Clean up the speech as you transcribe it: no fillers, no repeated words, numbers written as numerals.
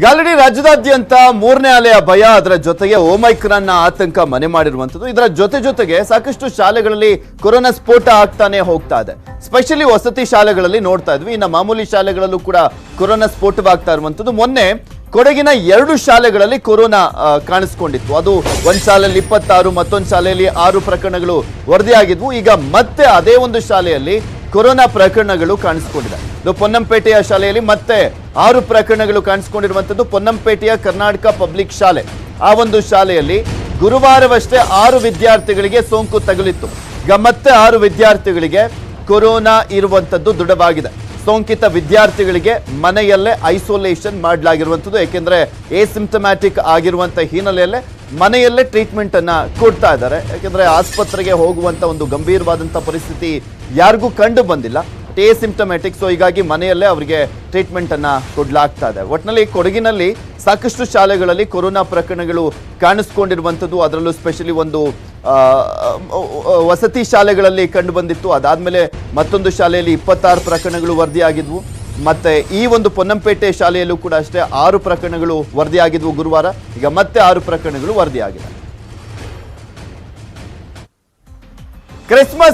Already ರಾಜ್ಯದಾದ್ಯಂತ ಮೂರನೇ ಅಲೆಯ ಭಯ, ಅದರ ಜೊತೆಗೆ ಓಮೈಕ್ರಾನ್ ಆತಂಕ ಮನೆ ಮಾಡಿರುವಂತದ್ದು. ಇದರ ಜೊತೆಗೆ ಸಾಕಷ್ಟು ಶಾಲೆಗಳಲ್ಲಿ ಕೊರೋನಾ ಸ್ಫೋಟ ಆಗ್ತಾನೆ ಹೋಗ್ತಾ ಇದೆ. ಸ್ಪೆಷಲಿ ವಸತಿ ಶಾಲೆಗಳಲ್ಲಿ ನೋಡ್ತಾ ಇದ್ವಿ. ಇನ್ನು ಮಾಮೂಲಿ ಶಾಲೆಗಳಲ್ಲೂ ಕೂಡ ಕೊರೋನಾ ಸ್ಫೋಟವಾಗ್ತಾ ಇರುವಂತದ್ದು. ಮೊನ್ನೆ ಕೊಡಗಿನ 2 ಶಾಲೆಗಳಲ್ಲಿ ಕೊರೋನಾ ಕಾಣಿಸ್ಕೊಂಡಿತ್ತು. ಅದು ಒಂದು ಶಾಲೆಯಲ್ಲಿ 26, ಮತ್ತೊಂದು ಶಾಲೆಯಲ್ಲಿ 6 ಪ್ರಕರಣಗಳು ವರದಿಯಾಗಿದ್ವು. ಈಗ ಮತ್ತೆ ಅದೇ ಒಂದು ಶಾಲೆಯಲ್ಲಿ ಕೊರೋನಾ ಪ್ರಕರಣಗಳು ಕಾಣಿಸಿಕೊಂಡಿದೆ. ಇದು ಪೊನ್ನಂಪೇಟೆಯ ಶಾಲೆಯಲ್ಲಿ ಮತ್ತೆ 6 ಪ್ರಕರಣಗಳು ಕಾಣಿಸಿಕೊಂಡಿರುವಂತದ್ದು. ಪೊನ್ನಂಪೇಟೆಯ ಕರ್ನಾಟಕ ಪಬ್ಲಿಕ್ ಶಾಲೆ, ಆ ಒಂದು ಶಾಲೆಯಲ್ಲಿ ಗುರುವಾರವಷ್ಟೇ 6 ವಿದ್ಯಾರ್ಥಿಗಳಿಗೆ ಸೋಂಕು ತಗುಲಿತ್ತು. ಈಗ ಮತ್ತೆ 6 ವಿದ್ಯಾರ್ಥಿಗಳಿಗೆ ಕೊರೋನಾ ಇರುವಂತದ್ದು ದೃಢವಾಗಿದೆ. ಸೋಂಕಿತ ವಿದ್ಯಾರ್ಥಿಗಳಿಗೆ ಮನೆಯಲ್ಲೇ ಐಸೋಲೇಷನ್ ಮಾಡಲಾಗಿರುವಂಥದ್ದು. ಯಾಕೆಂದ್ರೆ ಎಸಿಂಪ್ಟಮ್ಯಾಟಿಕ್ ಆಗಿರುವಂತ ಹಿನ್ನೆಲೆಯಲ್ಲೇ ಮನೆಯಲ್ಲೇ ಟ್ರೀಟ್ಮೆಂಟ್ ಅನ್ನ ಕೊಡ್ತಾ ಇದ್ದಾರೆ. ಯಾಕೆಂದ್ರೆ ಆಸ್ಪತ್ರೆಗೆ ಹೋಗುವಂತ ಒಂದು ಗಂಭೀರವಾದಂಥ ಪರಿಸ್ಥಿತಿ ಯಾರಿಗೂ ಕಂಡು ಬಂದಿಲ್ಲ, ಎಸಿಂಪ್ಟಮ್ಯಾಟಿಕ್. ಸೊ ಹೀಗಾಗಿ ಮನೆಯಲ್ಲೇ ಅವರಿಗೆ ಟ್ರೀಟ್ಮೆಂಟ್ ಅನ್ನ ಕೊಡ್ಲಾಗ್ತಾ ಇದೆ. ಒಟ್ಟಿನಲ್ಲಿ ಕೊಡಗಿನಲ್ಲಿ ಸಾಕಷ್ಟು ಶಾಲೆಗಳಲ್ಲಿ ಕೊರೋನಾ ಪ್ರಕರಣಗಳು ಕಾಣಿಸ್ಕೊಂಡಿರುವಂಥದ್ದು. ಅದರಲ್ಲೂ ಸ್ಪೆಷಲಿ ಒಂದು ವಸತಿ ಶಾಲೆಗಳಲ್ಲಿ ಕಂಡು ಬಂದಿತ್ತು. ಅದಾದ್ಮೇಲೆ ಮತ್ತೊಂದು ಶಾಲೆಯಲ್ಲಿ 26 ಪ್ರಕರಣಗಳು ವರದಿಯಾಗಿದ್ವು. ಮತ್ತೆ ಈ ಒಂದು ಪೊನ್ನಂಪೇಟೆ ಶಾಲೆಯಲ್ಲೂ ಕೂಡ ಅಷ್ಟೇ 6 ಪ್ರಕರಣಗಳು ವರದಿಯಾಗಿದ್ವು ಗುರುವಾರ. ಈಗ ಮತ್ತೆ 6 ಪ್ರಕರಣಗಳು ವರದಿಯಾಗಿದೆ. ಕ್ರಿಸ್ಮಸ್